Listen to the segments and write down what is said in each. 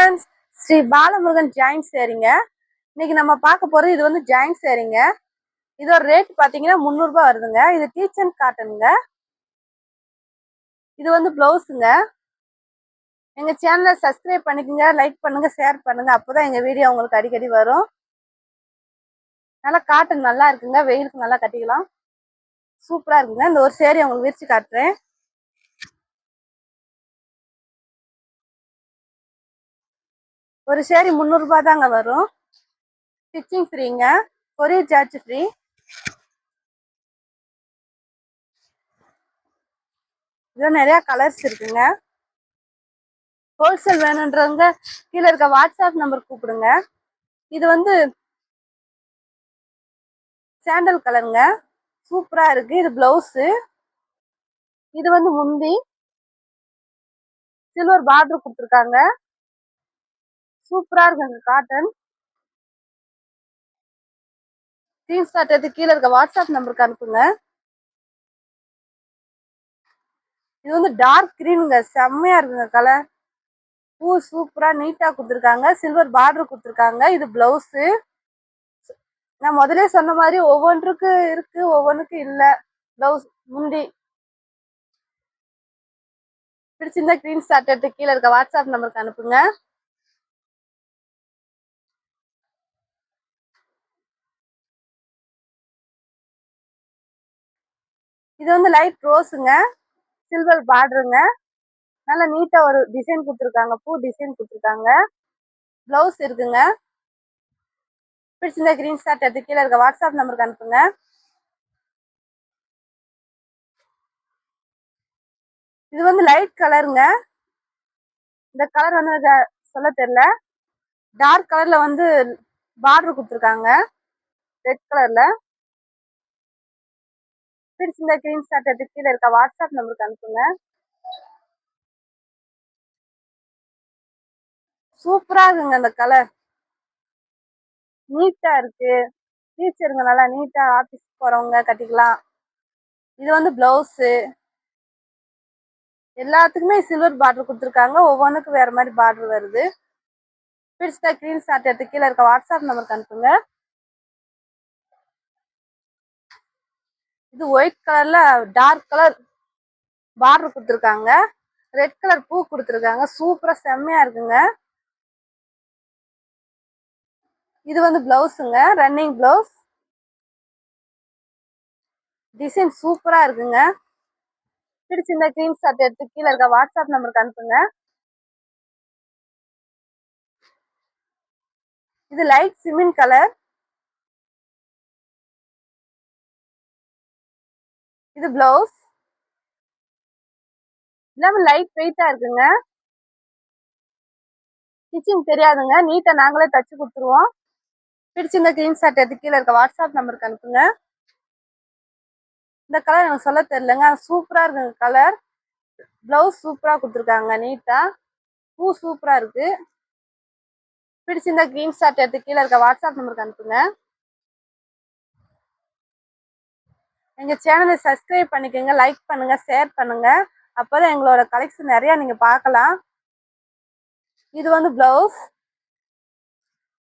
Friends, Shri Balamurugan joint சேரீங்க. இன்னைக்கு நம்ம பார்க்க போறது இது வந்து ஜாயிண்ட் சேரீங்க. இதோட ரேட் பாத்தீங்கன்னா 300 ரூபாய் வருதுங்க. இது டீச்சன் காட்டனுங்க. இது வந்து பிளவுஸுங்க. எங்க சேனலை சப்ஸ்கிரைப் பண்ணிக்கோங்க, லைக் பண்ணுங்க, ஷேர் பண்ணுங்க. அப்போதான் எங்க வீடியோ உங்களுக்கு அடிக்கடி வரும். நல்லா காட்டன் நல்லா இருக்குங்க, வெயிலுக்கு நல்லா கட்டிக்கலாம். சூப்பரா இருக்குங்க. இந்த ஒரு சேரீ உங்களுக்கு விரிச்சு காட்டுறேன். ஒரு சேரீ 300 ரூபாய் தாங்க வரும். ஸ்டிச்சிங் ஃப்ரீங்க, கொரியர் சார்ஜ் ஃப்ரீ. இதுல நிறைய கலர்ஸ் இருக்குங்க. ஹோல்சேல் வேணுன்றவங்க கீழே இருக்க வாட்ஸ்அப் நம்பர் கூப்பிடுங்க. இது வந்து சாண்டல் கலருங்க, சூப்பரா இருக்கு. இது பிளவுஸ். இது வந்து முந்தி சில்வர் பார்டர் கொடுத்துருக்காங்க. சூப்பரா இருக்குங்க காட்டன். ஸ்கிரீன்ஷாட் எடுத்து கீழே இருக்க வாட்ஸ்அப் நம்பருக்கு அனுப்புங்க. இது வந்து டார்க் கிரீனுங்க, செம்மையா இருக்குங்க கலர். பூ சூப்பரா நீட்டா கொடுத்துருக்காங்க, சில்வர் பார்டர் கொடுத்துருக்காங்க. இது பிளவுஸ். நான் முதலே சொன்ன மாதிரி ஒவ்வொன்றுக்கு இருக்கு, ஒவ்வொன்றுக்கு இல்ல. பிளவுஸ் முந்தி பிடிச்சிருந்தா ஸ்கிரீன்ஷாட் எடுத்து கீழே இருக்க வாட்ஸ்அப் நம்பருக்கு அனுப்புங்க. இது வந்து லைட் ரோஸுங்க, சில்வர் பார்டருங்க. நல்லா நீட்டா ஒரு டிசைன் கொடுத்துருக்காங்க, பூ டிசைன் கொடுத்துருக்காங்க. பிளவுஸ் இருக்குங்க. பிடிச்சிருந்தா ஸ்கிரீன்ஷாட் எடுத்து கீழே இருக்க வாட்ஸ்அப் நம்பருக்கு அனுப்புங்க. இது வந்து லைட் கலருங்க. இந்த கலர் வந்து சொல்ல தெரியல. டார்க் கலர்ல வந்து பார்டர் கொடுத்துருக்காங்க, ரெட் கலர்ல. பிடிச்சிருந்தா ஸ்கிரீன்ஷாட் எடுத்து கீழே இருக்க வாட்ஸ்அப் நம்பருக்கு அனுப்புங்க. சூப்பரா இருக்குங்க அந்த கலர், நீட்டா இருக்கு. டீச்சருங்க நல்லா நீட்டா ஆபீஸ் போறவங்க கட்டிக்கலாம். இது வந்து பிளவுஸ். எல்லாத்துக்குமே சில்வர் பார்டர் கொடுத்துருக்காங்க, ஒவ்வொன்றுக்கு வேற மாதிரி பார்டர் வருது. பிடிச்சிட்டா ஸ்கிரீன்ஷாட் எடுத்து கீழே இருக்க வாட்ஸ்அப் நம்பருக்கு அனுப்புங்க. இது ஒயிட் கலர்ல டார்க் கலர் பார்டர் கொடுத்துருக்காங்க, ரெட் கலர் பூ கொடுத்துருக்காங்க. சூப்பரா செம்மையா இருக்குங்க. இது வந்து பிளவுஸுங்க, ரன்னிங் பிளவுஸ். டிசைன் சூப்பரா இருக்குங்க. பிடிச்சிருந்தா ஸ்கிரீன்ஷாட் எடுத்து கீழே இருக்க வாட்ஸ்அப் நம்பருக்கு அனுப்புங்க. இது லைட் சிமெண்ட் கலர். இது பிளவுஸ். எல்லாமே லைட் வெயிட்டா இருக்குங்க. ஸ்டிச்சிங் தெரியாதுங்க, நீட்டா நாங்களே தச்சு கொடுத்துருவோம். பிடிச்சிருந்த ஸ்கிரீன்ஷாட் எடுத்து கீழே இருக்க வாட்ஸ்அப் நம்பருக்கு அனுப்புங்க. இந்த கலர் எனக்கு சொல்ல தெரியலங்க, சூப்பரா இருக்குங்க கலர். பிளவுஸ் சூப்பரா கொடுத்துருக்காங்க, நீட்டா. பூ சூப்பரா இருக்கு. பிடிச்சிருந்த ஸ்கிரீன்ஷாட் எடுத்து கீழே இருக்க வாட்ஸ்அப் நம்பருக்கு அனுப்புங்க. எங்க சேனலை சப்ஸ்கிரைப் பண்ணிக்கோங்க, லைக் பண்ணுங்க, ஷேர் பண்ணுங்க. அப்போதான் எங்களோட கலெக்ஷன் நிறைய நீங்க பார்க்கலாம். இது வந்து பிளவுஸ்.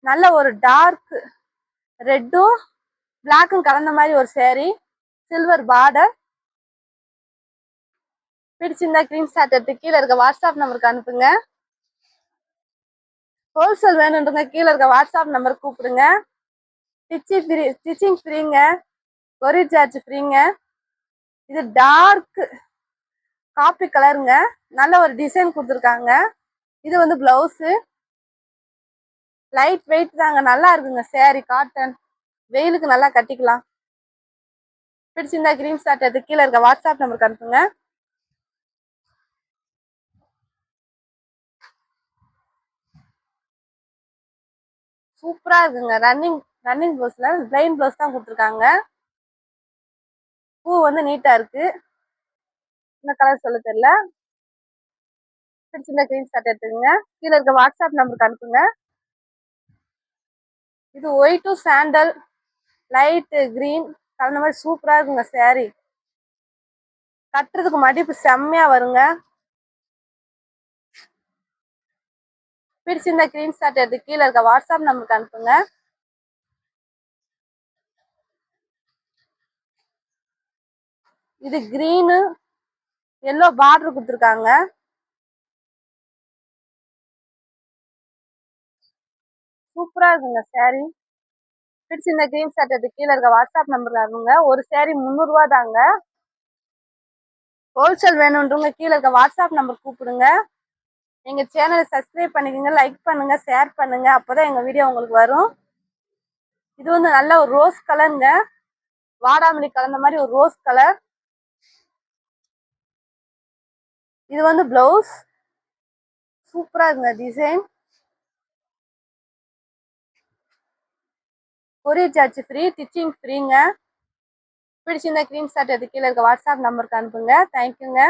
நல்ல ஒரு டார்க் ரெட்டும் பிளாக்கும் கலந்த மாதிரி ஒரு சேரீ, சில்வர் பார்டர். பிடிச்சிருந்தா ஸ்கிரீன்ஷாட் எடுத்து கீழே இருக்க வாட்ஸ்அப் நம்பருக்கு அனுப்புங்க. ஹோல்சேல் வேணுன்றவங்க கீழே இருக்க வாட்ஸ்அப் நம்பருக்கு கூப்பிடுங்க. ஸ்டிச்சிங் ஃப்ரீங்க, கொரியர் சார்ஜ் ஃப்ரீங்க. இது டார்க் காப்பி கலருங்க, நல்ல ஒரு டிசைன் கொடுத்துருக்காங்க. இது வந்து பிளவுஸு. லைட் வெயிட் தாங்க, நல்லா இருக்குங்க சேரீ. காட்டன், வெயிலுக்கு நல்லா கட்டிக்கலாம். பிடிச்சிருந்தா ஸ்கிரீன்ஷாட் எடுத்து கீழே இருக்க வாட்ஸ்அப் நம்பருக்கு அனுப்புங்க. சூப்பரா இருக்குங்க. ரன்னிங் பிளவுஸ்ல பிளைன் பிளவுஸ் தான் கொடுத்துருக்காங்க. பூ வந்து நீட்டா இருக்கு. இந்த கலர் சொல்ல தெரியல. பிடிச்சிருந்தா ஸ்கிரீன்ஷாட் எடுத்துக்கங்க, கீழே இருக்க வாட்ஸ்அப் நம்பருக்கு அனுப்புங்க. இது ஒயிட்டும் சாண்டல் லைட் கிரீன் கலந்த மாதிரி சூப்பரா இருக்குங்க சேரீ. கட்டுறதுக்கு மடிப்பு செம்மையா வருங்க. பிடிச்சிருந்த ஸ்கிரீன்ஷாட் எடுத்து கீழே இருக்க வாட்ஸ்அப் நம்பருக்கு அனுப்புங்க. இது கிரீனு எல்லோ பார்டர் கொடுத்துருக்காங்க. சூப்பரா இருக்குங்க சாரி. பிடிச்சிருந்த ஸ்கிரீன்ஷாட் எடுத்து கீழே இருக்க வாட்ஸ்அப் நம்பருக்கு அனுப்புங்க. ஒரு சாரி 300 ரூபா தாங்க. ஹோல்சேல் வேணுன்றவங்க கீழே இருக்க வாட்ஸ்அப் நம்பர் கூப்பிடுங்க. எங்க சேனலை சப்ஸ்கிரைப் பண்ணிக்கோங்க, லைக் பண்ணுங்க, ஷேர் பண்ணுங்க. அப்போதான் எங்க வீடியோ உங்களுக்கு வரும். இது வந்து நல்ல ஒரு ரோஸ் கலருங்க, வாடாமல்லி கலந்த மாதிரி ஒரு ரோஸ் கலர். இது வந்து பிளவுஸ். சூப்பரா இருக்குங்க design. Courier charge free, stitching ஃப்ரீங்க. பிடிச்சிருந்த ஸ்கிரீன்ஷாட் எடுத்து கீழே இருக்க வாட்ஸ்அப் நம்பருக்கு அனுப்புங்க. தேங்க்யூங்க.